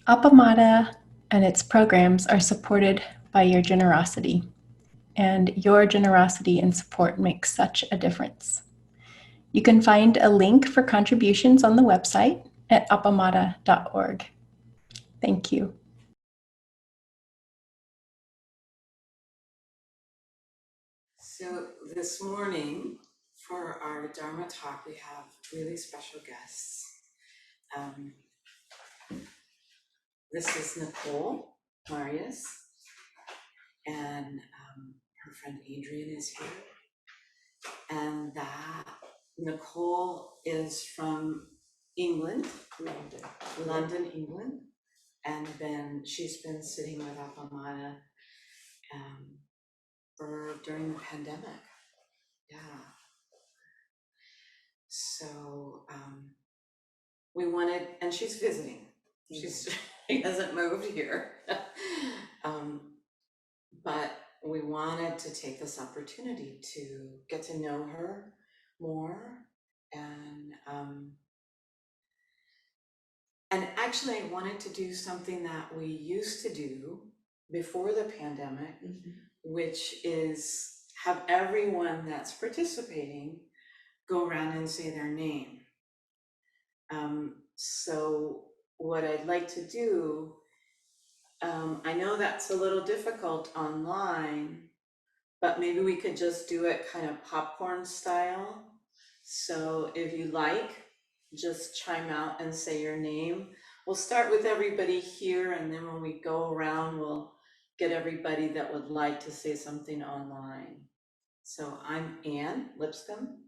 Appamada and its programs are supported by your generosity, and your generosity and support makes such a difference. You can find a link for contributions on the website at appamada.org. Thank you. So this morning for our Dharma talk, we have really special guests. This is Nicole, Marais, and her friend Adrian is here. And that Nicole is from England, London, England. And then she's been sitting with Appamada during the pandemic. Yeah. So we wanted, and she's visiting. She hasn't moved here. But we wanted to take this opportunity to get to know her more, and actually I wanted to do something that we used to do before the pandemic, which is have everyone that's participating go around and say their name. So what I'd like to do, I know that's a little difficult online, but maybe we could just do it kind of popcorn style. So if you like, just chime out and say your name. We'll start with everybody here, and then when we go around, we'll get everybody that would like to say something online. So I'm Anne Lipscomb.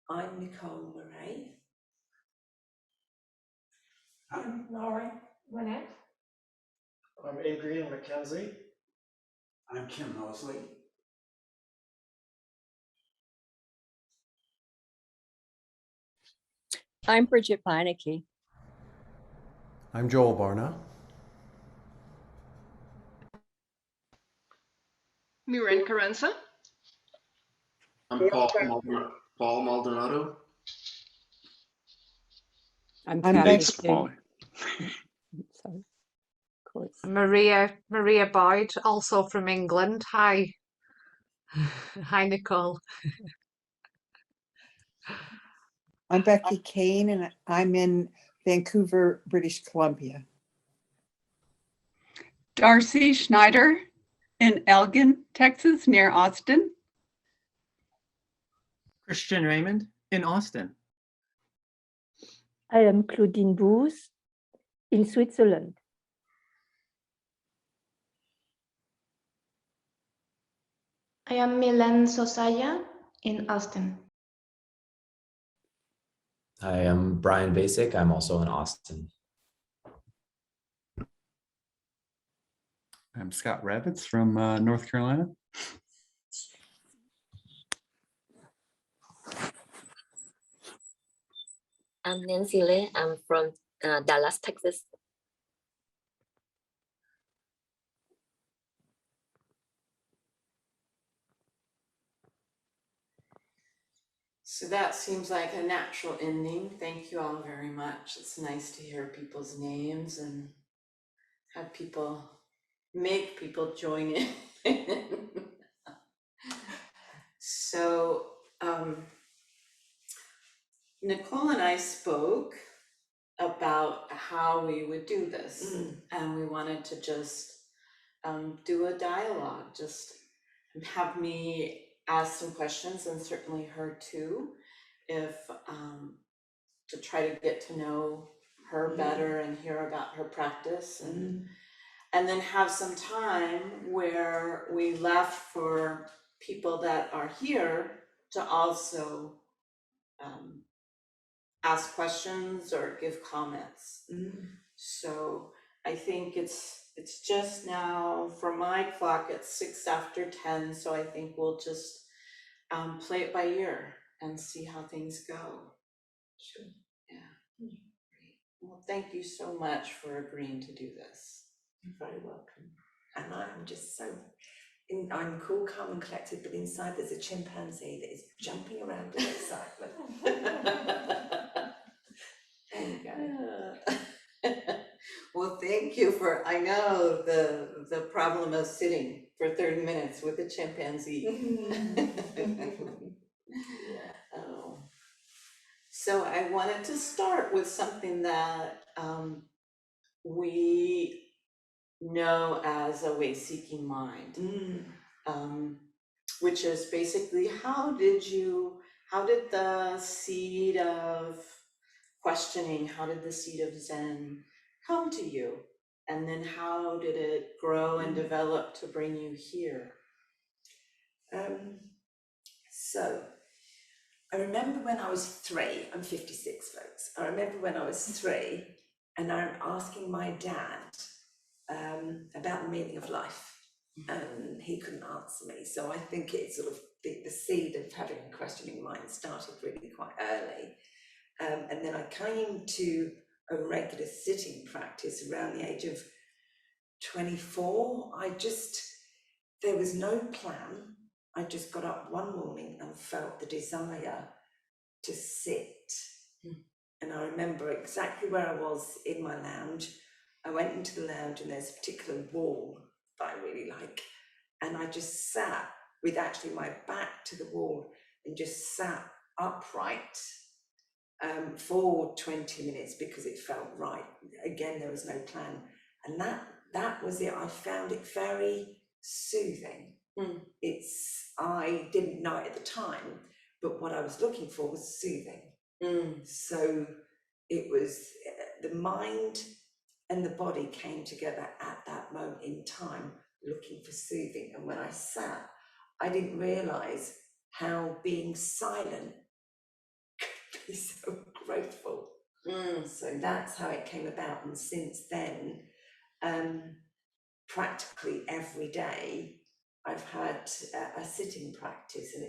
I'm Nicole Marais. I'm Laurie Winnett. I'm Adrian McKenzie. I'm Kim Mosley. I'm Bridget Beinecke. I'm Joel Barna. Miren Carenza. I'm Paul Maldonado. I'm Thanks, Paul. Sorry, of course. Maria Boyd, also from England. Hi. Hi, Nicole. I'm Becky Kane, and I'm in Vancouver, British Columbia. Darcy Schneider in Elgin, Texas, near Austin. Christian Raymond in Austin. I am Claudine Booth in Switzerland. I am Milen Sosaya in Austin. I am Brian Basic. I'm also in Austin. I'm Scott Ravitz from North Carolina. I'm Nancy Lei. I'm from Dallas, Texas. So that seems like a natural ending. Thank you all very much. It's nice to hear people's names and have people, make people join in. So Nicole and I spoke about how we would do this, and we wanted to just do a dialogue, just have me ask some questions, and certainly her too, if to try to get to know her better and hear about her practice, and then have some time where we left for people that are here to also ask questions or give comments. So I think it's just now, for my clock, it's 6 after 10, so I think we'll just play it by ear and see how things go. Sure. Yeah. Great. Well, thank you so much for agreeing to do this. You're very welcome. And I'm just so, I'm cool, calm and collected, but inside there's a chimpanzee that is jumping around in excitement. There you go. Yeah. thank you for, I know the problem of sitting for 30 minutes with a chimpanzee. Oh. So I wanted to start with something that we know as a way-seeking mind, which is basically how did the seed of questioning, how did the seed of Zen come to you? And then how did it grow and develop to bring you here? So I remember when I was 3, I'm 56 folks, I remember when I was 3 and I'm asking my dad about the meaning of life, and he couldn't answer me. So I think it's sort of the seed of having a questioning mind started really quite early. And then I came to a regular sitting practice around the age of 24. There was no plan. I just got up one morning and felt the desire to sit. And I remember exactly where I was in my lounge. I went into the lounge and there's a particular wall that I really like. And I just sat with actually my back to the wall and just sat upright for 20 minutes because it felt right. Again, there was no plan. And that was it. I found it very soothing. I didn't know it at the time, but what I was looking for was soothing. So it was the mind and the body came together at that moment in time, looking for soothing. And when I sat, I didn't realize how being silent could be so grateful. So that's how it came about. And since then, practically every day, I've had a sitting practice, and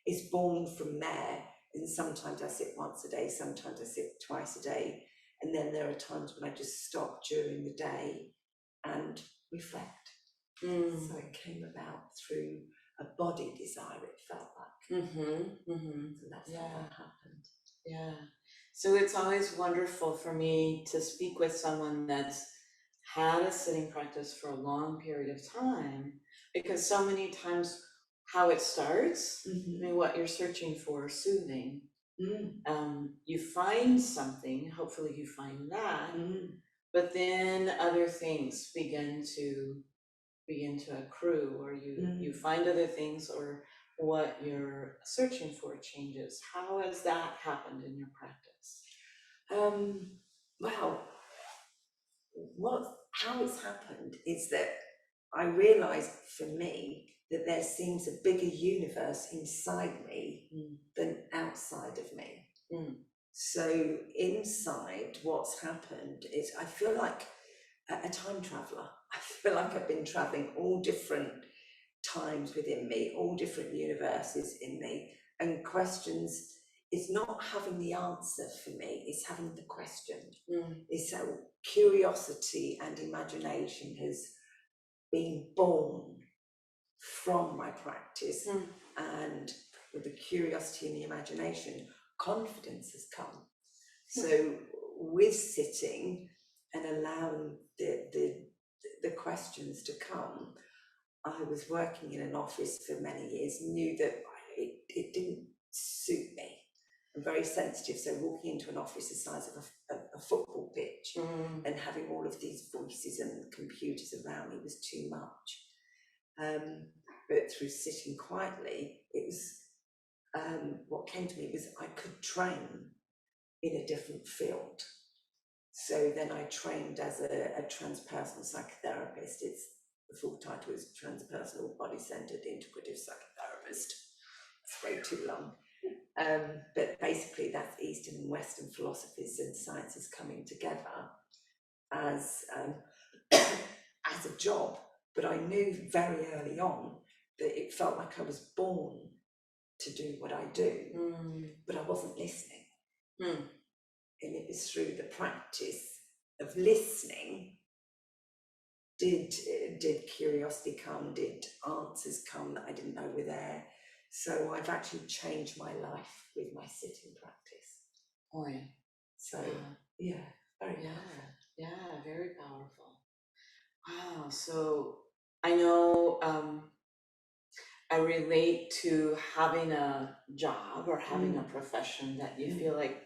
it's born from there. And sometimes I sit once a day, sometimes I sit twice a day. And then there are times when I just stop during the day and reflect. So it came about through a body desire, it felt like. So that's how that happened. Yeah. So it's always wonderful for me to speak with someone that's had a sitting practice for a long period of time, because so many times how it starts, I mean, what you're searching for, soothing, you find something, hopefully you find that, but then other things begin to accrue, or you find other things, or what you're searching for changes. How has that happened in your practice? Well, how it's happened is that I realized for me that there seems a bigger universe inside me than outside of me. So inside, what's happened is I feel like a time traveler. I feel like I've been traveling all different times within me, all different universes in me, and questions. It's not having the answer for me, it's having the question. It's so curiosity and imagination has been born from my practice, and with the curiosity and the imagination, confidence has come. So with sitting and allowing the questions to come, I was working in an office for many years, knew that it didn't suit me. I'm very sensitive, so walking into an office the size of a football pitch and having all of these voices and computers around me was too much. But through sitting quietly, it was what came to me was I could train in a different field. So then I trained as a transpersonal psychotherapist. The full title is Transpersonal Body-Centered Integrative Psychotherapist. It's way too long. But basically that's Eastern and Western philosophies and sciences coming together as a job. But I knew very early on that it felt like I was born to do what I do, but I wasn't listening. And it was through the practice of listening did curiosity come, did answers come that I didn't know were there. So I've actually changed my life with my sitting practice. Oh yeah. So yeah, very powerful. Yeah, very powerful. Wow. So I know I relate to having a job or having a profession that you feel like,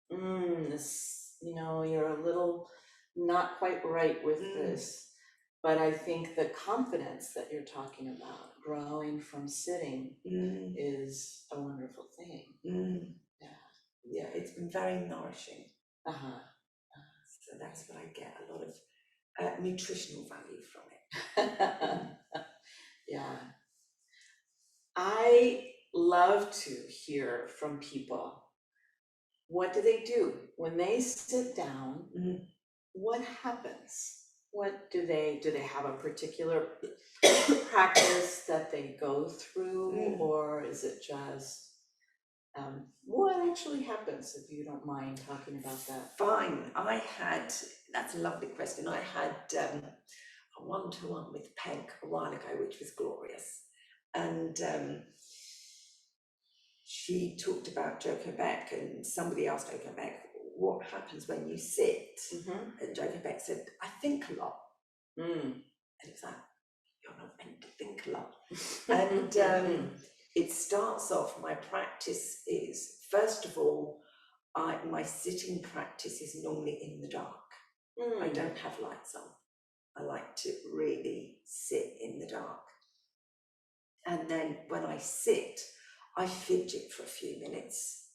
this, you're a little not quite right with this. But I think the confidence that you're talking about, growing from sitting, is a wonderful thing. Yeah, it's been very nourishing. Uh-huh. So that's what I get, a lot of nutritional value from it. Yeah. I love to hear from people. What do they do when they sit down? What happens? What do they have a particular practice that they go through, or is it just what actually happens, if you don't mind talking about that? Fine. That's a lovely question. I had a one-to-one with Peg a while ago, which was glorious. And she talked about Joko Beck, and somebody asked Joko Beck, what happens when you sit? And Joko Beck said, I think a lot. And it's like, you're not meant to think a lot. And it starts off, my practice is, first of all, my sitting practice is normally in the dark. I don't have lights on. I like to really sit in the dark. And then when I sit, I fidget for a few minutes.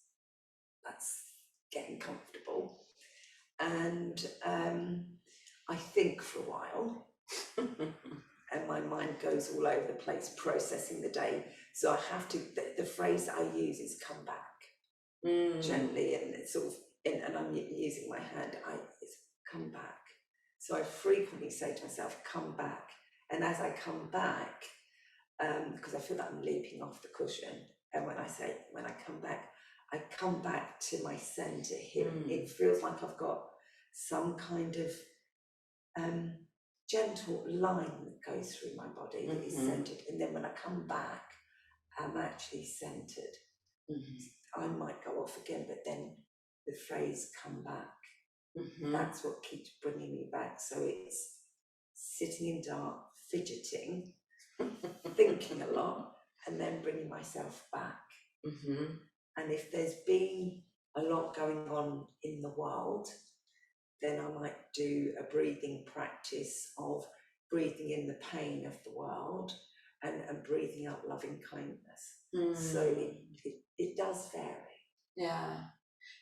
That's getting comfortable. And I think for a while. And my mind goes all over the place processing the day. So I have to, the phrase I use is come back gently, and it's sort of, and I'm using my hand, it's come back. So I frequently say to myself, come back. And as I come back, because I feel like I'm leaping off the cushion, and when I come back to my center here. It feels like I've got some kind of gentle line that goes through my body that is centered, and then when I come back, I'm actually centered. I might go off again, but then the phrase come back, that's what keeps bringing me back. So it's sitting in dark, fidgeting, thinking a lot, and then bringing myself back. And if there's been a lot going on in the world, then I might do a breathing practice of breathing in the pain of the world and breathing out loving kindness. So it does vary. Yeah,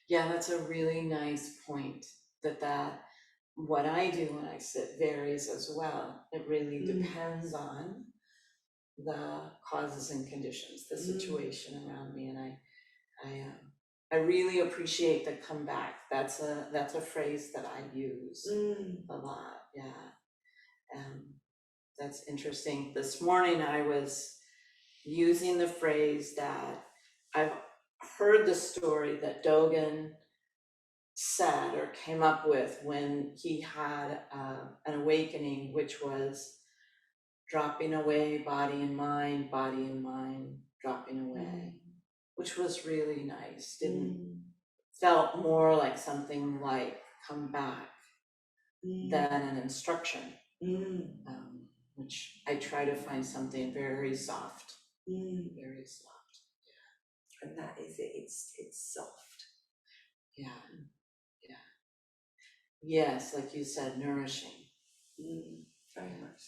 that's a really nice point, that what I do when I sit varies as well. It really depends on the causes and conditions, the situation around me, and I really appreciate the come back. That's a phrase that I use a lot. That's interesting. This morning I was using the phrase that I've heard the story that Dogen said or came up with when he had an awakening, which was dropping away body and mind, dropping away, which was really nice. Felt more like something like come back than an instruction, which I try to find something very soft, very soft. And that is it. It's soft. Yes, like you said, nourishing. Very much.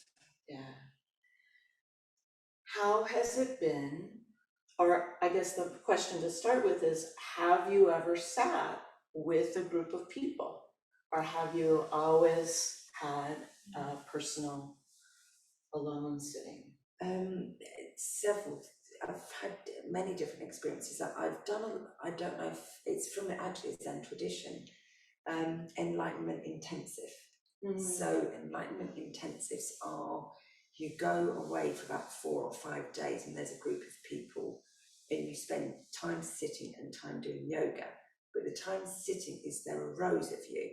How has it been, or I guess the question to start with is, have you ever sat with a group of people, or have you always had a personal alone sitting? Several. I've had many different experiences that I've done. I don't know if it's from actually Zen tradition, enlightenment intensive. So enlightenment intensives are, you go away for about 4 or 5 days, and there's a group of people, and you spend time sitting and time doing yoga. But the time sitting is, there are rows of you,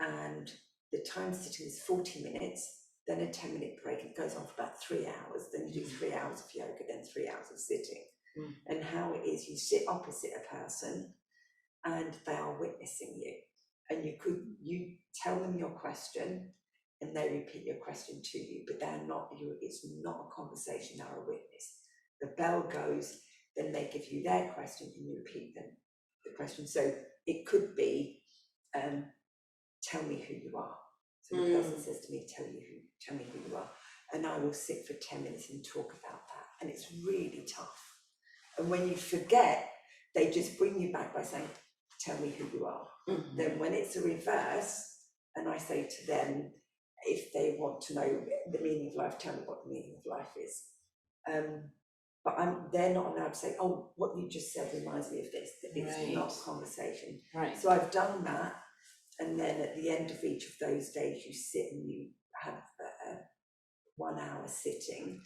and the time sitting is 40 minutes. Then a 10-minute break. It goes on for about 3 hours. Then you do 3 hours of yoga, then 3 hours of sitting. And how it is, you sit opposite a person and they are witnessing you. and you tell them your question and they repeat your question to you, but they're not you. It's not a conversation, they're a witness. The bell goes, then they give you their question and you repeat the question. So it could be, tell me who you are. So the person says to me, tell me who you are. And I will sit for 10 minutes and talk about that. And it's really tough. And when you forget, they just bring you back by saying, tell me who you are. Then when it's a reverse, and I say to them, if they want to know the meaning of life, tell me what the meaning of life is. But they're not allowed to say, oh, what you just said reminds me of this. It's not a conversation. Right. So I've done that. And then at the end of each of those days, you sit and you have 1 hour sitting.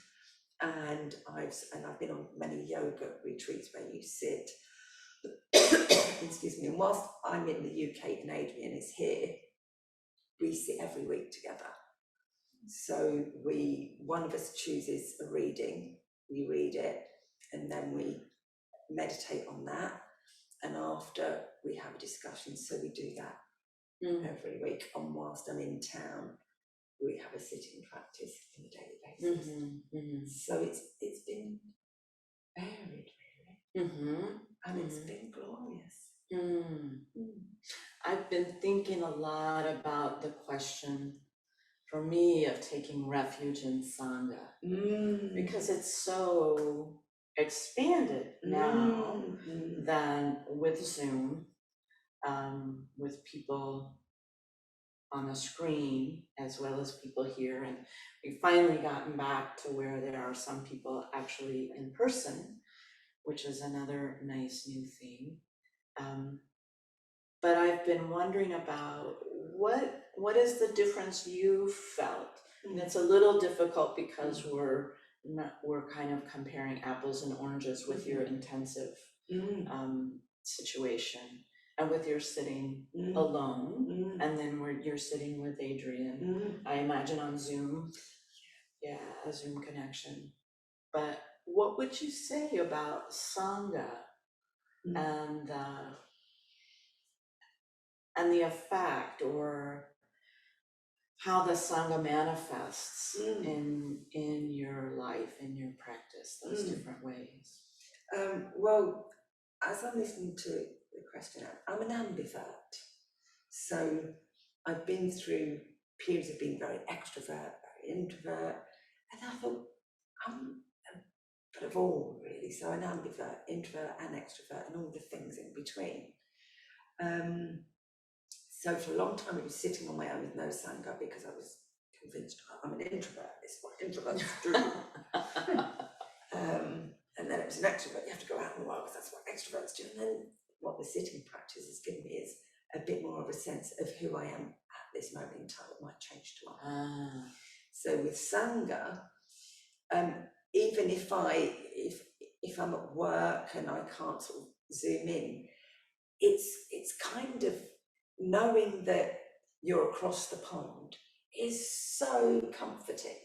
And I've been on many yoga retreats where you sit. Excuse me. And whilst I'm in the UK and Adrian is here, we sit every week together. So one of us chooses a reading, we read it, and then we meditate on that. And after we have a discussion, so we do that every week. And whilst I'm in town, we have a sitting practice on a daily basis. So it's been varied, really. And it's been glorious. I've been thinking a lot about the question, for me, of taking refuge in Sangha, because it's so expanded now than with Zoom, with people on a screen as well as people here. And we've finally gotten back to where there are some people actually in person, which is another nice new thing. But I've been wondering about what is the difference you felt? And it's a little difficult because we're kind of comparing apples and oranges with your intensive situation and with your sitting alone, and then you're sitting with Adrian, I imagine on Zoom, a Zoom connection. But what would you say about Sangha and the effect, or how the Sangha manifests in your life, in your practice, those different ways? Well, as I'm listening to the question, I'm an ambivert. So I've been through periods of being very extrovert, very introvert, and I thought, I'm a bit of all, really. So an ambivert, introvert and extrovert, and all the things in between. So for a long time, I was sitting on my own with no Sangha because I was convinced I'm an introvert. This is what introverts do. And then it was an extrovert. You have to go out in the world because that's what extroverts do. And then what the sitting practice has given me is a bit more of a sense of who I am at this moment in time. It might change tomorrow. So with Sangha, even if I'm at work and I can't sort of zoom in, it's kind of knowing that you're across the pond is so comforting.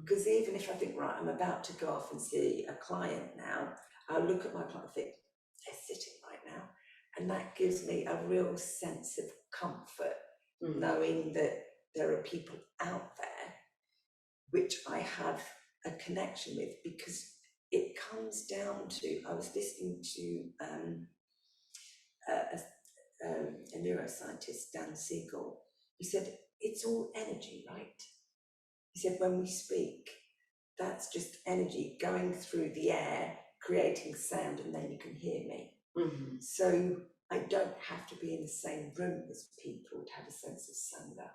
Because even if I think, right, I'm about to go off and see a client now, I'll look at my client and think, they're sitting right now. And that gives me a real sense of comfort, knowing that there are people out there which I have a connection with, because it comes down to, I was listening to a neuroscientist, Dan Siegel, who said, it's all energy, right? He said, when we speak, that's just energy going through the air, creating sound, and then you can hear me. So I don't have to be in the same room as people to have a sense of Sangha.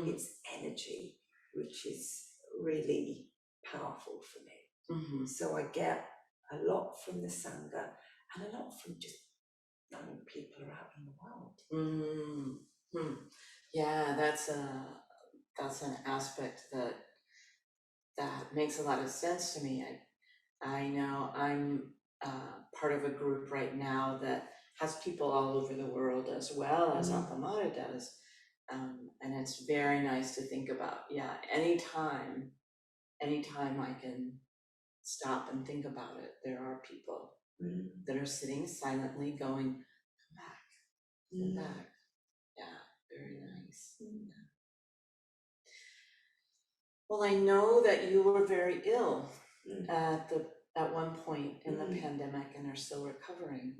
It's energy, which is really powerful for me. So I get a lot from the Sangha and a lot from just knowing people are out in the world. Yeah, that's an aspect that makes a lot of sense to me. I know I'm part of a group right now that has people all over the world, as well as Marais does, and it's very nice to think about. Anytime I can stop and think about it, there are people that are sitting silently going, come back, come back. Very nice. Well, I know that you were very ill at one point in the pandemic and are still recovering.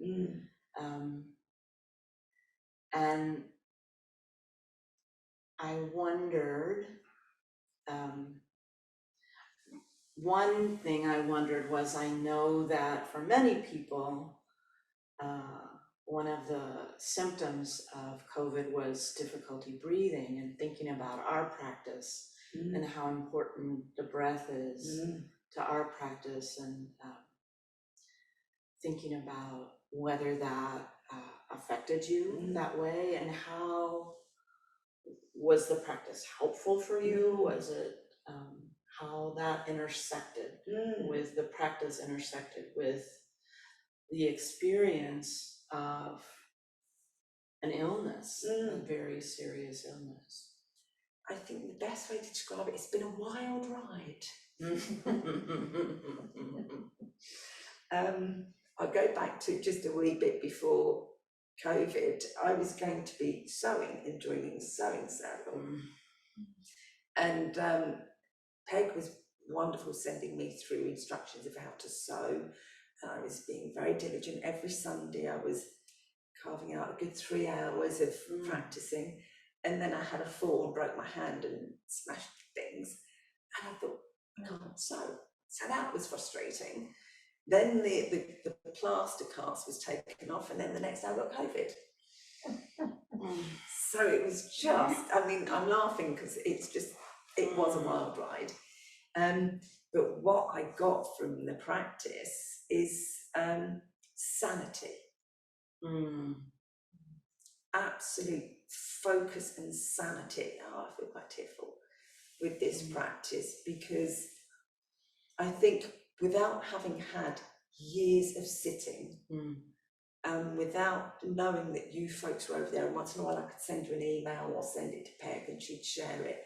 And I wondered, one thing I wondered was, I know that for many people, one of the symptoms of COVID was difficulty breathing, and thinking about our practice and how important the breath is to our practice, and thinking about whether that affected you that way, and how was the practice helpful for you? Was it how that intersected with the practice, intersected with the experience of an illness, a very serious illness? I think the best way to describe it, it's been a wild ride. I go back to just a wee bit before COVID. I was going to be sewing and joining the sewing circle. And Peg was wonderful, sending me through instructions of how to sew. And I was being very diligent. Every Sunday I was carving out a good 3 hours of practicing. And then I had a fall and broke my hand and smashed things. And I thought, I can't sew. So that was frustrating. Then the plaster cast was taken off, and then the next day I got COVID. So it was just, I mean, I'm laughing because it's just, it was a wild ride. But what I got from the practice is sanity. Absolute focus and sanity. Oh, I feel quite tearful with this practice, because I think without having had years of sitting, and without knowing that you folks were over there, and once in a while I could send you an email or send it to Peg and she'd share it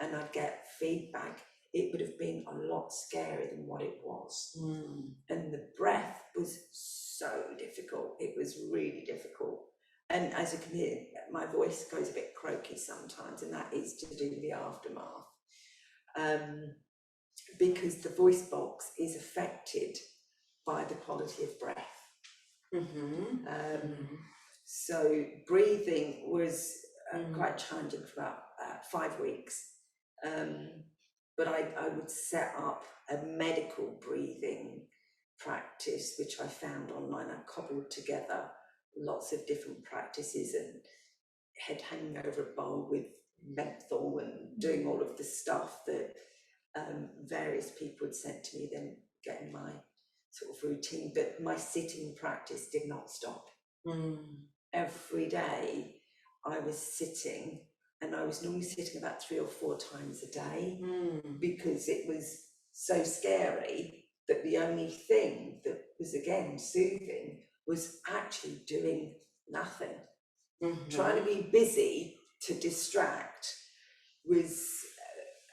and I'd get feedback, it would have been a lot scarier than what it was. And the breath was so difficult. It was really difficult. And as you can hear, my voice goes a bit croaky sometimes, and that is to do with the aftermath. Because the voice box is affected by the quality of breath. So breathing was quite challenging for about 5 weeks. But I would set up a medical breathing practice, which I found online. I cobbled together lots of different practices and head hanging over a bowl with menthol and doing all of the stuff that various people had sent to me, then getting my sort of routine. But my sitting practice did not stop. Every day I was sitting, and I was normally sitting about 3 or 4 times a day, because it was so scary that the only thing that was, again, soothing was actually doing nothing. Trying to be busy to distract was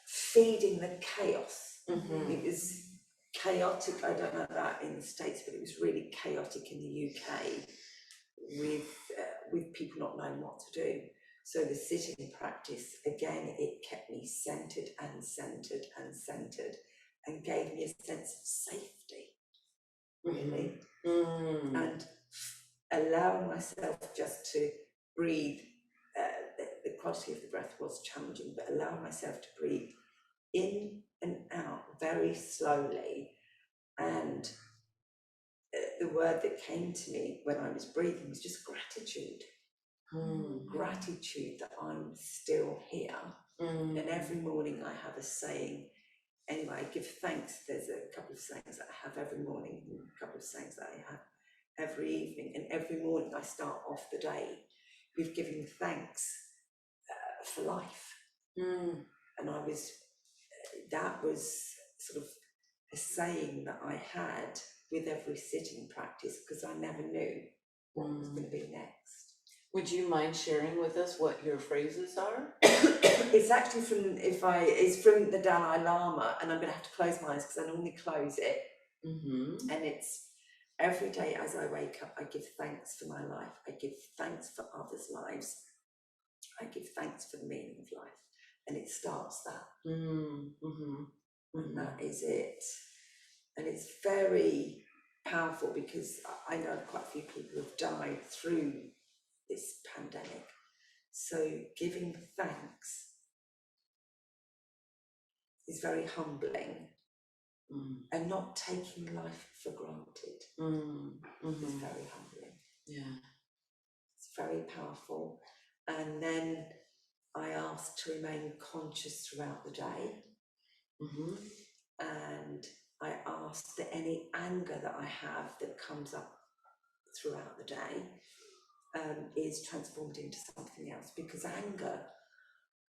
feeding the chaos. It was chaotic. I don't know about in the States, but it was really chaotic in the UK with people not knowing what to do. So the sitting practice, again, it kept me centered and centered and centered, and gave me a sense of safety, really. And allowing myself just to breathe. The quality of the breath was challenging, but allowing myself to breathe in and out very slowly. And the word that came to me when I was breathing was just gratitude. Gratitude that I'm still here. And every morning I have a saying. Anyway, I give thanks. There's a couple of sayings that I have every morning, and a couple of sayings that I have every evening. And every morning I start off the day with giving thanks for life. And I was, that was sort of a saying that I had with every sitting practice, because I never knew what was going to be next. Would you mind sharing with us what your phrases are? It's actually it's from the Dalai Lama, and I'm going to have to close my eyes because I normally close it. And it's, every day as I wake up, I give thanks for my life. I give thanks for others' lives. I give thanks for the meaning of life. And it starts that. And that is it. And it's very powerful because I know quite a few people who have died through this pandemic. So giving thanks is very humbling, and not taking life for granted is very humbling. Yeah. It's very powerful. And then I ask to remain conscious throughout the day. And I ask that any anger that I have that comes up throughout the day is transformed into something else, because anger,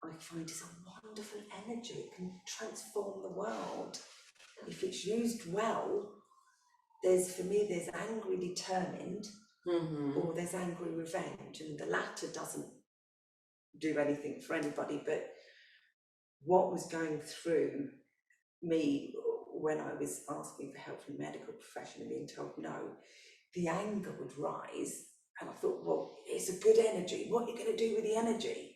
I find, is a wonderful energy. It can transform the world if it's used well. For me, there's angry determined, or there's angry revenge, and the latter doesn't do anything for anybody. But what was going through me when I was asking for help from the medical profession and being told no, the anger would rise, and I thought, well, it's a good energy. What are you going to do with the energy?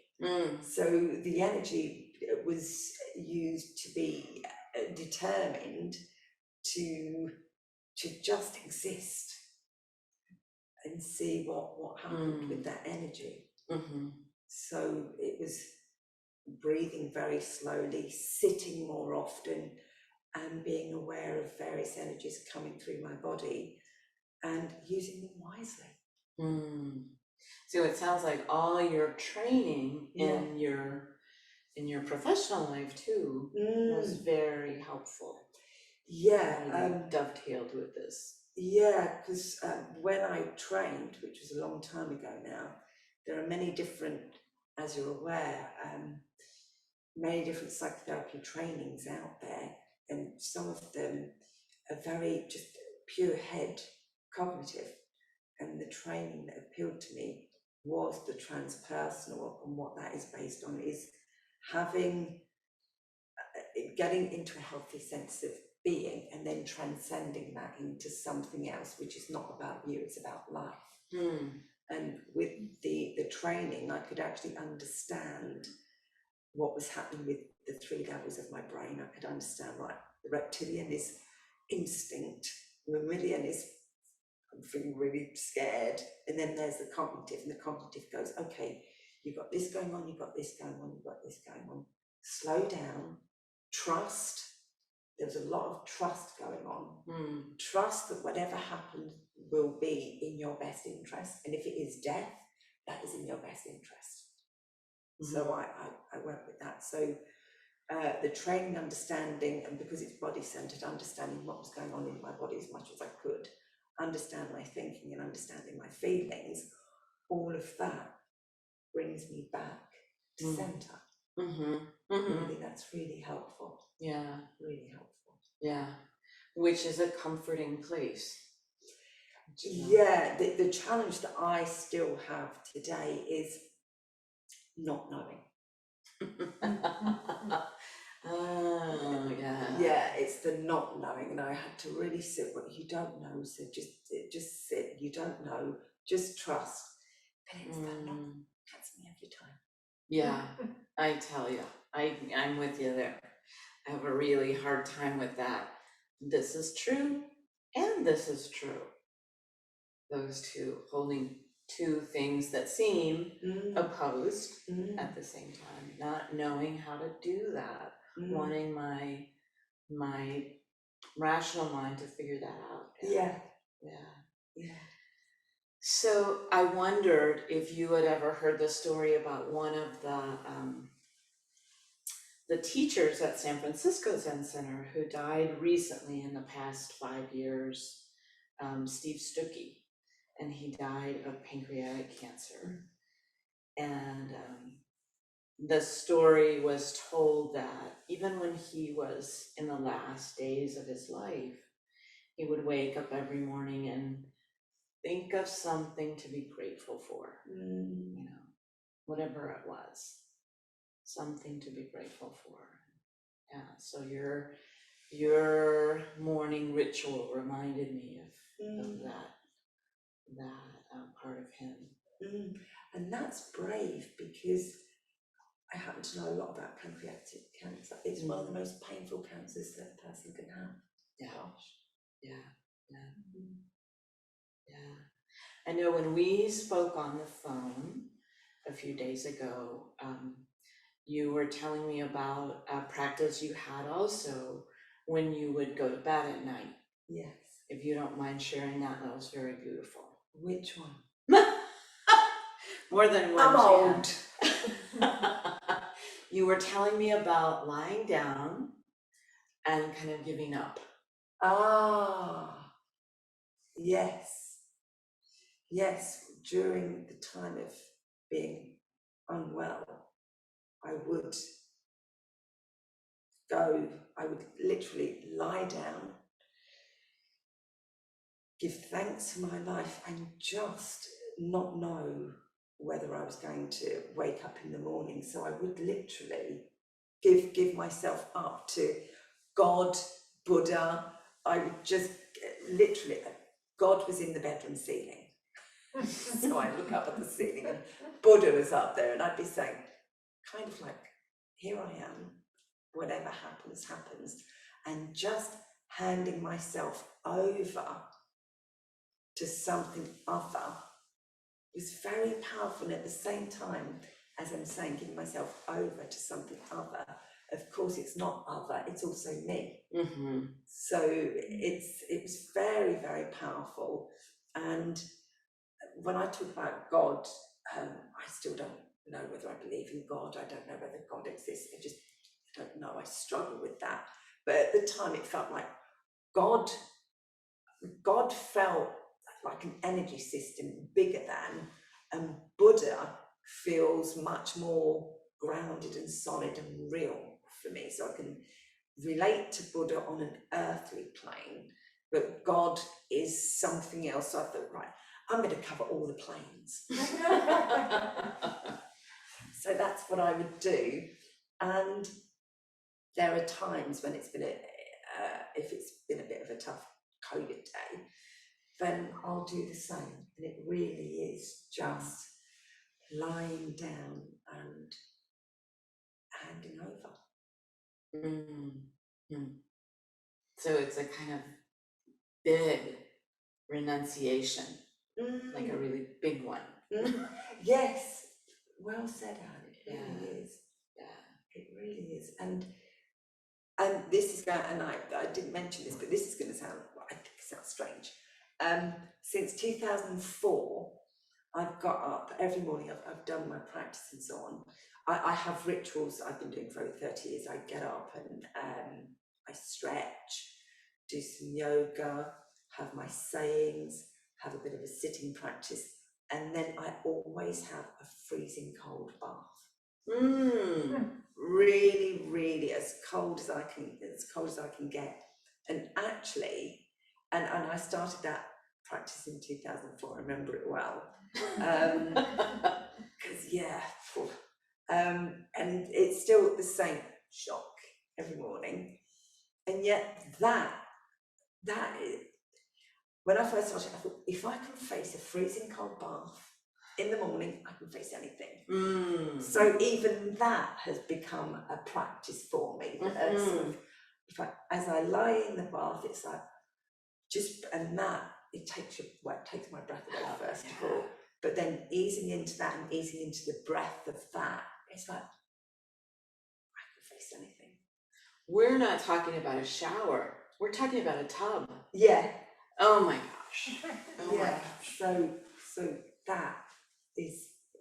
So the energy was used to be determined to just exist and see what happened with that energy. So it was breathing very slowly, sitting more often, and being aware of various energies coming through my body and using them wisely. So it sounds like all your training in your professional life too was very helpful. Dovetailed with this. Yeah, because when I trained, which was a long time ago now, there are many different, as you're aware, many different psychotherapy trainings out there, and some of them are very just pure head cognitive. And the training that appealed to me was the transpersonal, and what that is based on is getting into a healthy sense of being, and then transcending that into something else, which is not about you, it's about life. And with the training, I could actually understand what was happening with the 3 levels of my brain. I could understand, right, the reptilian is instinct, the mammalian is I'm feeling really scared, and then there's the cognitive, and the cognitive goes, okay, you've got this going on, you've got this going on, you've got this going on. Slow down, trust. There's a lot of trust going on. Trust that whatever happens will be in your best interest, and if it is death, that is in your best interest. So I went with that. So the training, understanding, and because it's body-centered, understanding what was going on in my body as much as I could, understand my thinking and understanding my feelings, all of that brings me back to center. Really, that's really helpful. Yeah. Really helpful. Yeah. Which is a comforting place. Yeah, the challenge that I still have today is not knowing. Yeah, it's the not knowing, and I had to really sit. What you don't know, so just sit. You don't know, just trust. But it's that not gets me every time. Yeah, I tell you, I'm with you there. I have a really hard time with that. This is true, and this is true. Those two, holding two things that seem opposed at the same time, not knowing how to do that, wanting my rational mind to figure that out. Yeah. So I wondered if you had ever heard the story about one of the teachers at San Francisco Zen Center who died recently in the past 5 years, Steve Stuckey, and he died of pancreatic cancer. And the story was told that even when he was in the last days of his life, he would wake up every morning and think of something to be grateful for, you know, whatever it was, something to be grateful for. Yeah, so your morning ritual reminded me of that part of him. And that's brave, because I happen to know a lot about pancreatic cancer. It's one of the most painful cancers that a person can have. Yeah. Yeah. Yeah. Yeah. I know when we spoke on the phone a few days ago, you were telling me about a practice you had also when you would go to bed at night. Yes. If you don't mind sharing that, that was very beautiful. Which one? More than one. I'm old. You were telling me about lying down and kind of giving up. Ah, yes. Yes, during the time of being unwell, I would literally lie down, give thanks for my life, and just not know whether I was going to wake up in the morning. So I would literally give myself up to God, Buddha. I would just literally, God was in the bedroom ceiling. So I look up at the ceiling and Buddha was up there, and I'd be saying, kind of like, here I am, whatever happens, happens, and just handing myself over to something other was very powerful. And at the same time, as I'm saying, giving myself over to something other, of course it's not other, it's also me. Mm-hmm. So it was very, very powerful. And when I talk about God, I still don't know whether I believe in God. I don't know whether God exists. I don't know. I struggle with that. But at the time, it felt like God felt like an energy system bigger than, and Buddha feels much more grounded and solid and real for me. So I can relate to Buddha on an earthly plane, but God is something else. So I thought, right, I'm going to cover all the planes. So that's what I would do. And there are times when it's been if it's been a bit of a tough COVID day, then I'll do the same. And it really is just lying down and handing over. Mm-hmm. So it's a kind of big renunciation, like a really big one. Yes, well said, Anne. It really is. Yeah. It really is. And this is going, and I didn't mention this, but this is going to sound, well, I think it sounds strange. Since 2004, I've got up every morning. I've done my practice and so on. I have rituals I've been doing for over 30 years. I get up and I stretch, do some yoga, have my sayings, have a bit of a sitting practice, and then I always have a freezing cold bath. Really, really as cold as I can get. And actually, and I started that practice in 2004. I remember it well. Because and it's still the same shock every morning. And yet that is, when I first started, I thought, if I can face a freezing cold bath in the morning, I can face anything. So even that has become a practice for me. Sort of, as I lie in the bath, it's like it takes my breath away first of all. But then easing into that and easing into the breath of that, it's like I can face anything. We're not talking about a shower. We're talking about a tub. Yeah. Oh my gosh. Oh my gosh. So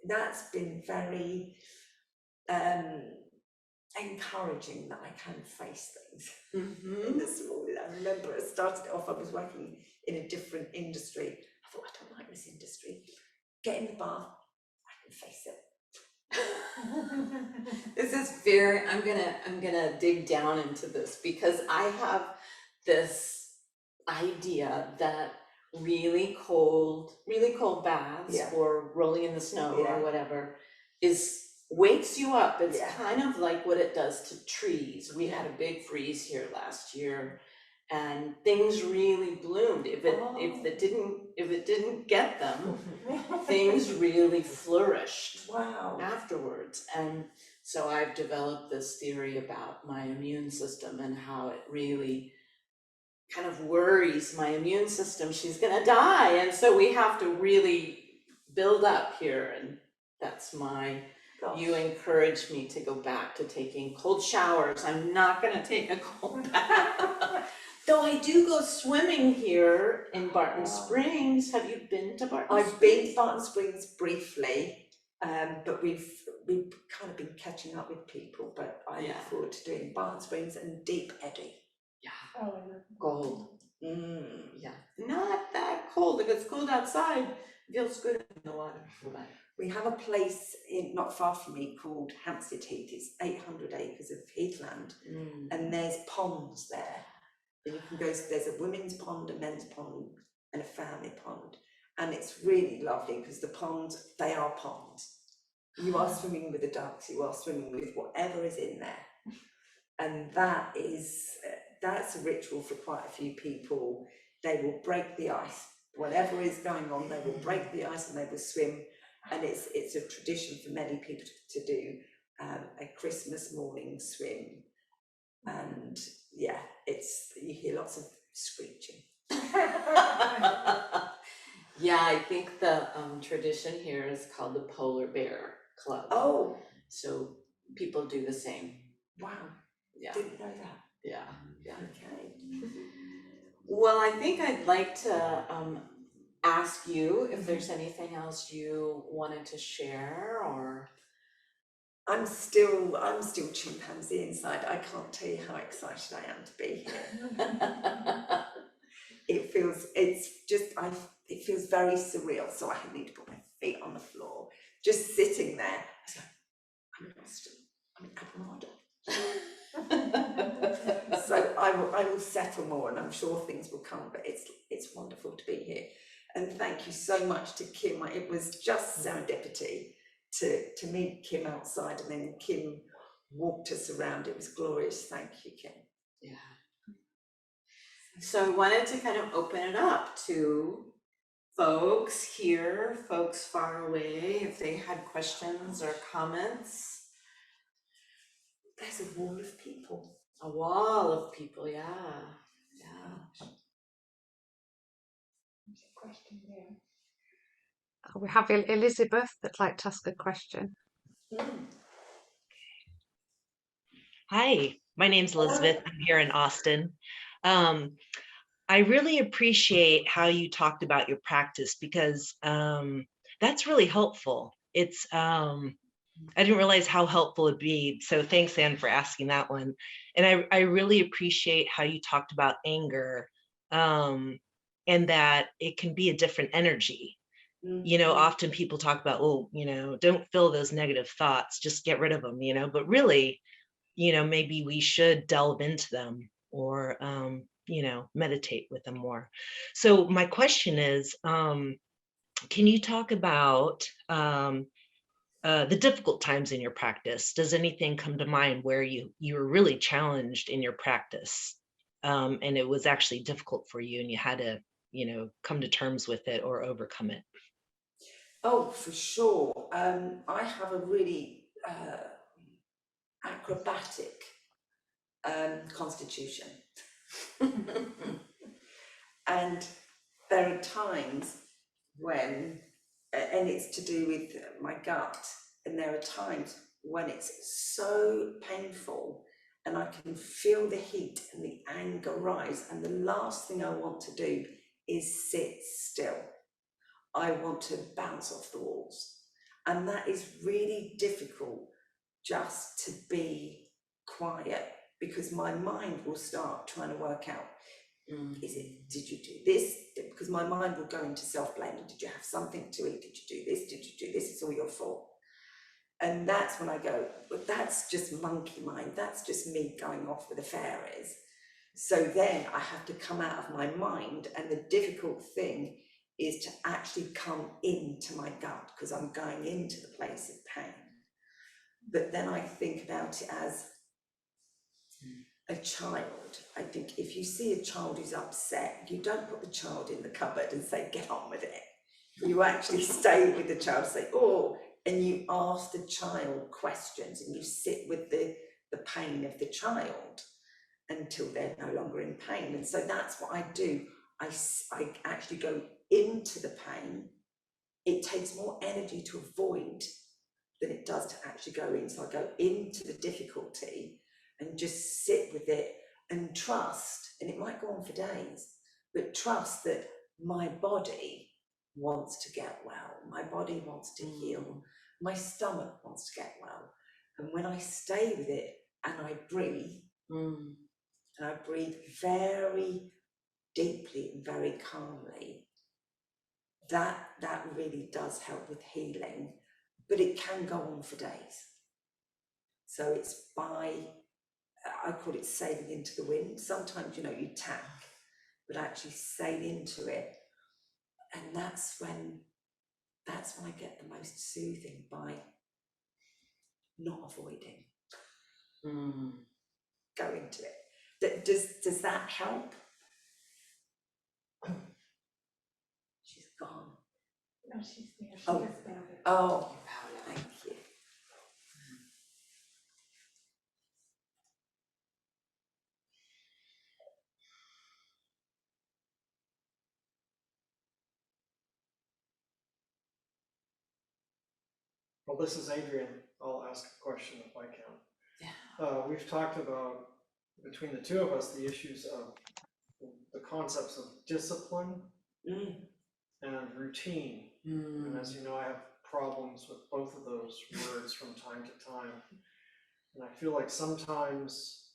that's been very encouraging, that I can face things in this morning. I remember I started off, I was working in a different industry. I thought, I don't like this industry. Get in the bath, I can face it. This is I'm gonna dig down into this, because I have this idea that really cold baths or rolling in the snow or whatever wakes you up. It's kind of like what it does to trees. We had a big freeze here last year, and things really bloomed. If it didn't get them, things really flourished. Wow. Afterwards. And so I've developed this theory about my immune system and how it really kind of worries my immune system. She's gonna die, and so we have to really build up here. And that's my you encouraged me to go back to taking cold showers. I'm not gonna take a cold bath. Though I do go swimming here in Barton Springs. Have you been to Barton Springs? I've been to Barton Springs briefly, but we've kind of been catching up with people, but I look forward to doing Barton Springs and Deep Eddy. Yeah. Oh, I love cold. Yeah. Not that cold. If it's cold outside, it feels good in the water. We have a place not far from me called Hampstead Heath. It's 800 acres of heathland, and there's ponds there. And you can go, there's a women's pond, a men's pond, and a family pond. And it's really lovely because the ponds, they are ponds. You are swimming with the ducks, you are swimming with whatever is in there. And that's a ritual for quite a few people. They will break the ice. Whatever is going on, they will break the ice and they will swim. And it's a tradition for many people to do a Christmas morning swim. And yeah, you hear lots of screeching. Yeah, I think the tradition here is called the Polar Bear Club. Oh. So people do the same. Wow. Yeah. Didn't know that. Yeah. Yeah. Okay. Well, I think I'd like to ask you if there's anything else you wanted to share, or I'm still chimpanzee inside. I can't tell you how excited I am to be here. It feels very surreal. So I need to put my feet on the floor. Just sitting there, I'm in Austin. I'm in Adelaide. So I will settle more, and I'm sure things will come. But it's wonderful to be here, and thank you so much to Kim. It was just serendipity to meet Kim outside, and then Kim walked us around. It was glorious. Thank you, Kim. Yeah. So I wanted to kind of open it up to folks here, folks far away, if they had questions or comments. There's a wall of people. A wall of people, yeah. Yeah. There's a question there. We have Elizabeth that'd like to ask a question. Hi, my name's Elizabeth. I'm here in Austin. I really appreciate how you talked about your practice, because that's really helpful. It's I didn't realize how helpful it'd be. So thanks, Anne, for asking that one. And I really appreciate how you talked about anger, and that it can be a different energy. You know, often people talk about, oh, you know, don't feel those negative thoughts, just get rid of them, you know, but really, you know, maybe we should delve into them, or, you know, meditate with them more. So my question is, can you talk about the difficult times in your practice? Does anything come to mind where you were really challenged in your practice, and it was actually difficult for you and you had to, you know, come to terms with it or overcome it? Oh, for sure. I have a really acrobatic constitution. And there are times when, and it's to do with my gut, and there are times when it's so painful and I can feel the heat and the anger rise, and the last thing I want to do is sit still. I want to bounce off the walls. And that is really difficult, just to be quiet, because my mind will start trying to work out, did you do this? Because my mind will go into self-blaming. Did you have something to eat? Did you do this? Did you do this? It's all your fault. And that's when I go, well, that's just monkey mind. That's just me going off with the fairies. So then I have to come out of my mind, and the difficult thing is to actually come into my gut, because I'm going into the place of pain. But then I think about it as a child, I think if you see a child who's upset, you don't put the child in the cupboard and say, get on with it. You actually stay with the child, say, oh, and you ask the child questions and you sit with the pain of the child until they're no longer in pain. And so that's what I do. I actually go into the pain. It takes more energy to avoid than it does to actually go in. So I go into the difficulty and just sit with it and trust, and it might go on for days, but trust that my body wants to get well, my body wants to heal, my stomach wants to get well. And when I stay with it and I breathe, and I breathe very deeply and very calmly, that really does help with healing, but it can go on for days. So it's by, I call it sailing into the wind. Sometimes, you know, you tack, but actually sail into it. And that's when I get the most soothing, by not avoiding. Go into it. Does that help? She's gone. No, she's there. She Oh. was better. Oh, thank you. Well, this is Adrian. I'll ask a question if I can. Yeah. We've talked about, between the two of us, the issues of the concepts of discipline and routine. And as you know, I have problems with both of those words from time to time. And I feel like sometimes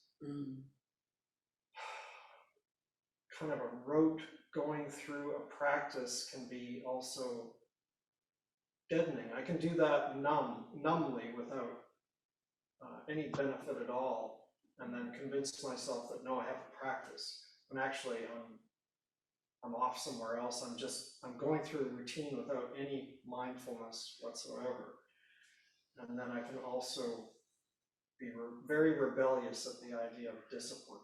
kind of a rote going through a practice can be also deadening. I can do that numbly without any benefit at all, and then convince myself that no, I have a practice, when actually I'm off somewhere else. I'm going through a routine without any mindfulness whatsoever. And then I can also be very rebellious at the idea of discipline.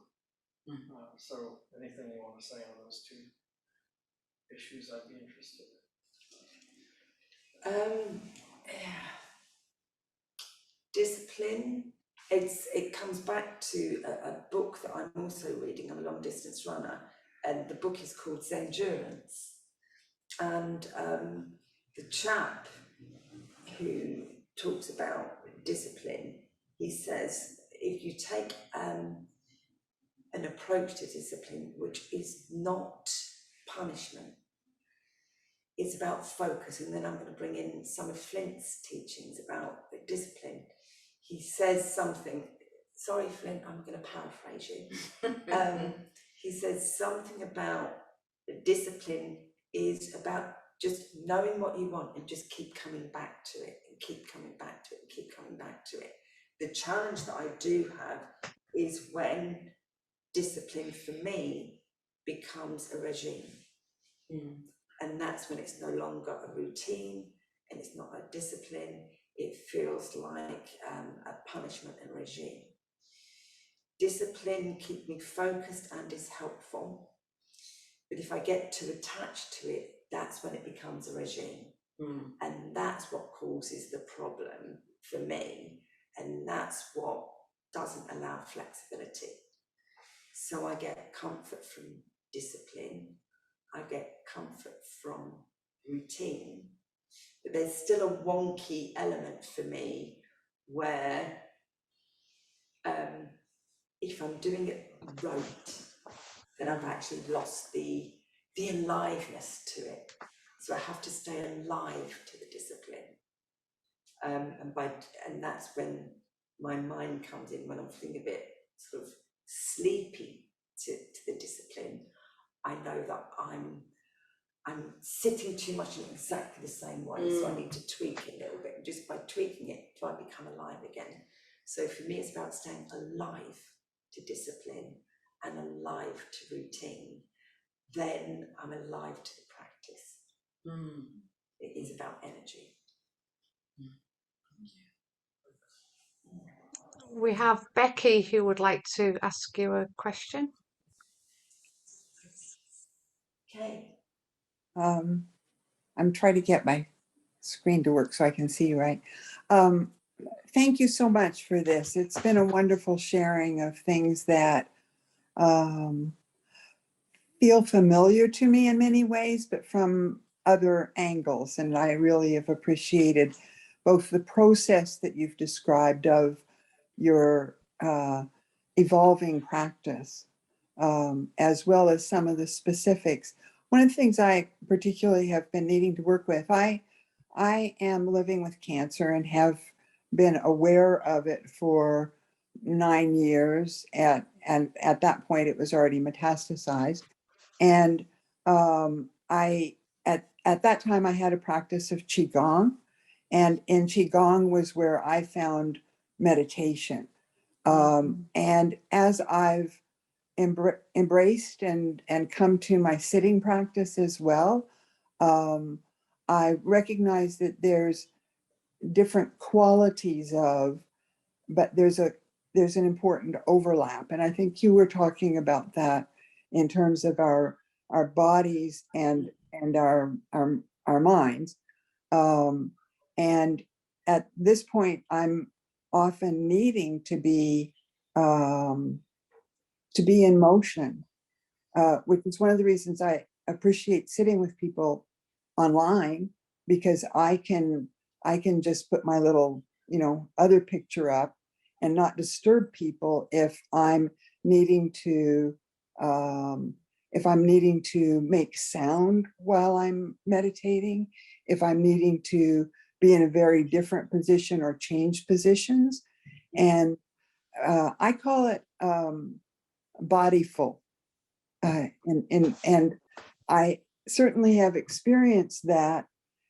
So anything you want to say on those two issues, I'd be interested in. Discipline, it comes back to a book that I'm also reading. I'm a long distance runner, and the book is called Zendurance. And the chap who talks about discipline, he says, if you take an approach to discipline which is not punishment, it's about focus. And then I'm going to bring in some of Flint's teachings about discipline. He says something, sorry Flint, I'm going to paraphrase you. He says something about discipline is about just knowing what you want and just keep coming back to it and keep coming back to it and keep coming back to it. The challenge that I do have is when discipline for me becomes a regime. And that's when it's no longer a routine and it's not a discipline. It feels like a punishment and regime. Discipline keeps me focused and is helpful. But if I get too attached to it, that's when it becomes a regime. And that's what causes the problem for me. And that's what doesn't allow flexibility. So I get comfort from discipline. I get comfort from routine. But there's still a wonky element for me where if I'm doing it rote, then I've actually lost the aliveness to it. So I have to stay alive to the discipline. And that's when my mind comes in, when I'm feeling a bit sort of sleepy to the discipline. I know that I'm sitting too much in exactly the same way, so I need to tweak it a little bit. And just by tweaking it, do I become alive again? So for me, it's about staying alive to discipline and alive to routine. Then I'm alive to the practice. It is about energy. We have Becky who would like to ask you a question. Okay. I'm trying to get my screen to work so I can see you right. Thank you so much for this. It's been a wonderful sharing of things that feel familiar to me in many ways, but from other angles. And I really have appreciated both the process that you've described of your evolving practice, as well as some of the specifics. One of the things I particularly have been needing to work with, I am living with cancer and have been aware of it for 9 years. And at that point, it was already metastasized. And at that time, I had a practice of Qigong. And in Qigong was where I found meditation. And as I've embraced and come to my sitting practice as well, I recognize that there's different qualities of, but there's an important overlap. And I think you were talking about that in terms of our bodies and our minds. And at this point, I'm often needing to be in motion, which is one of the reasons I appreciate sitting with people online, because I can just put my little, other picture up and not disturb people if I'm needing to make sound while I'm meditating, if I'm needing to be in a very different position or change positions. And I call it bodyful. And I certainly have experienced that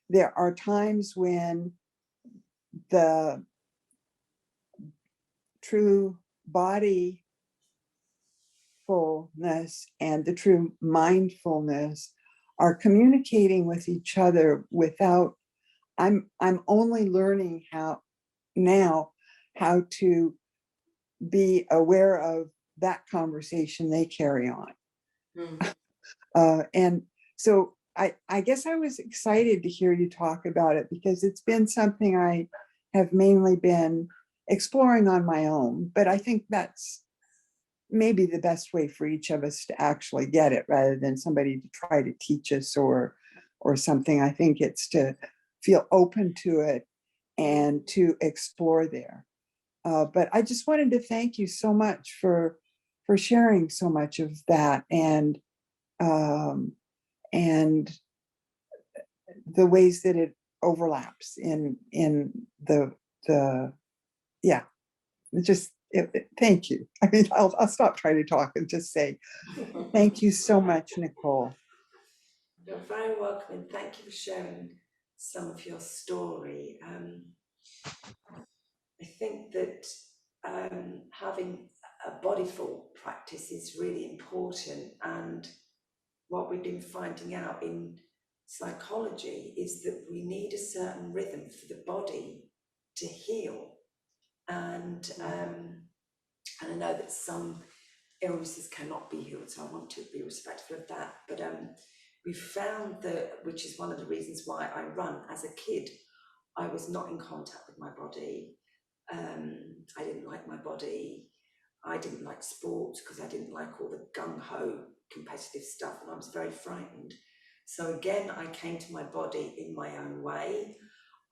there are times when the true bodyfulness and the true mindfulness are communicating with each other without, I'm only learning how to be aware of that conversation they carry on. And so I guess I was excited to hear you talk about it, because it's been something I have mainly been exploring on my own. But I think that's maybe the best way for each of us to actually get it, rather than somebody to try to teach us or something. I think it's to feel open to it and to explore there. But I just wanted to thank you so much for sharing so much of that, and the ways that it overlaps in the yeah. Thank you. I mean, I'll stop trying to talk and just say thank you so much, Nicole. You're very welcome, and thank you for sharing some of your story. I think that having a bodyful practice is really important, and what we've been finding out in psychology is that we need a certain rhythm for the body to heal. And I know that some illnesses cannot be healed, so I want to be respectful of that. But we found that, which is one of the reasons why I run. As a kid, I was not in contact with my body. I didn't like my body. I didn't like sports because I didn't like all the gung-ho competitive stuff, and I was very frightened. So again, I came to my body in my own way.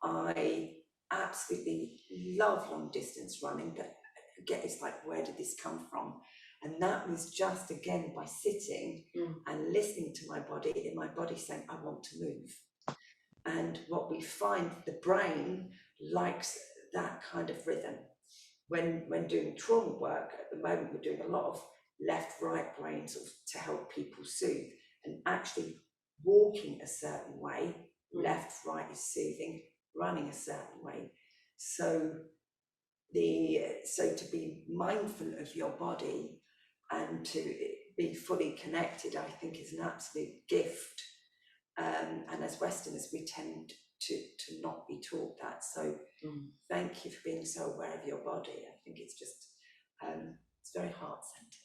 I absolutely love long distance running, but again, it's like, where did this come from? And that was just, again, by sitting and listening to my body, in my body saying, I want to move. And what we find, the brain likes that kind of rhythm. When doing trauma work, at the moment, we're doing a lot of left-right brain sort of to help people soothe, and actually walking a certain way, left-right is soothing, running a certain way. So to be mindful of your body and to be fully connected, I think, is an absolute gift. And as Westerners, we tend to not be taught that. So thank you for being so aware of your body. I think it's just, it's very heart-centered.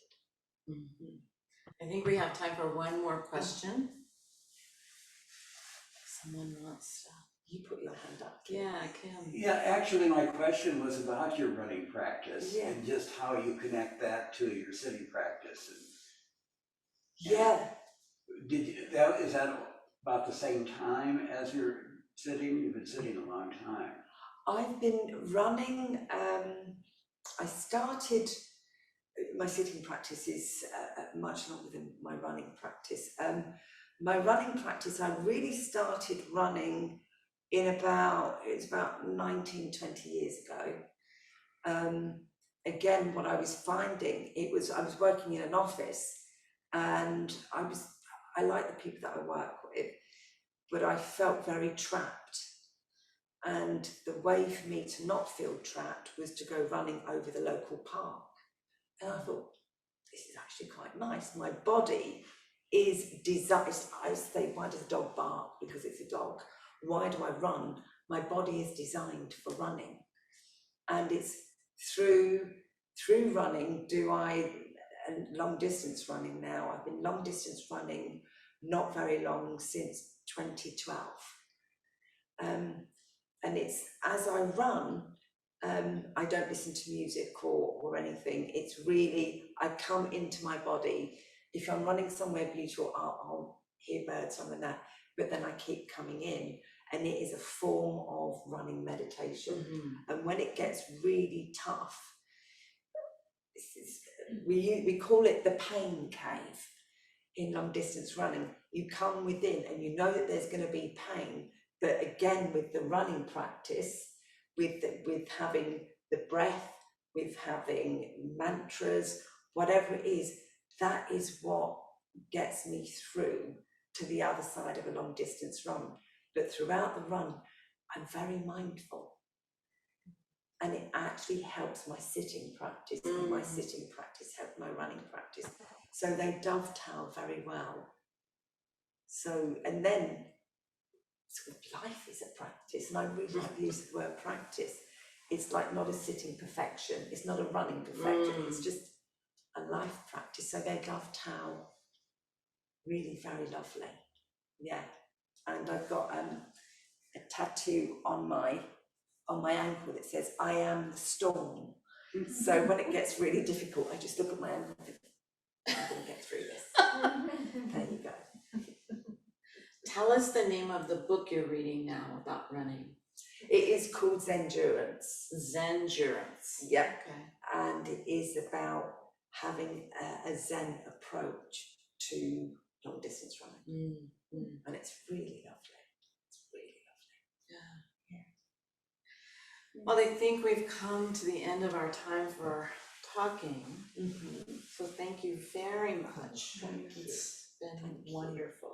I think we have time for one more question. Someone wants to. You put your hand up. Yeah, Kim. Yeah, actually, my question was about your running practice and just how you connect that to your sitting practice. Is that about the same time as you're sitting? You've been sitting a long time. I've been running. I started. My sitting practice is much longer than my running practice. My running practice, I really started running in about 19, 20 years ago. Again, what I was finding, I was working in an office, and I like the people that I work with, but I felt very trapped. And the way for me to not feel trapped was to go running over the local park. And I thought, this is actually quite nice. My body is designed. I say, why does a dog bark? Because it's a dog. Why do I run? My body is designed for running. And it's through running and long distance running now. I've been long distance running not very long, since 2012. And it's as I run, I don't listen to music or anything. It's really, I come into my body. If I'm running somewhere beautiful, I'll hear birds and that, but then I keep coming in, and it is a form of running meditation. And when it gets really tough, we call it the pain cave in long distance running. You come within and you know that there's going to be pain, but again, with the running practice, with having the breath, with having mantras, whatever it is, that is what gets me through to the other side of a long distance run. But throughout the run, I'm very mindful. And it actually helps my sitting practice, and my sitting practice helps my running practice. So they dovetail very well. So, and then sort of life is a practice, and I really like the use of the word practice. It's like not a sitting perfection, it's not a running perfection, it's just a life practice. So they dovetail really very lovely. Yeah. And I've got a tattoo on my ankle that says, I am the storm. So when it gets really difficult, I just look at my ankle and think, I'm going to get through this. There you go. Tell us the name of the book you're reading now about running. It is called Zendurance. Zendurance. Yep. Okay. And it is about having a Zen approach to long distance running. And it's really lovely. It's really lovely. Yeah. Well, I think we've come to the end of our time for talking. So thank you very much. It's been wonderful.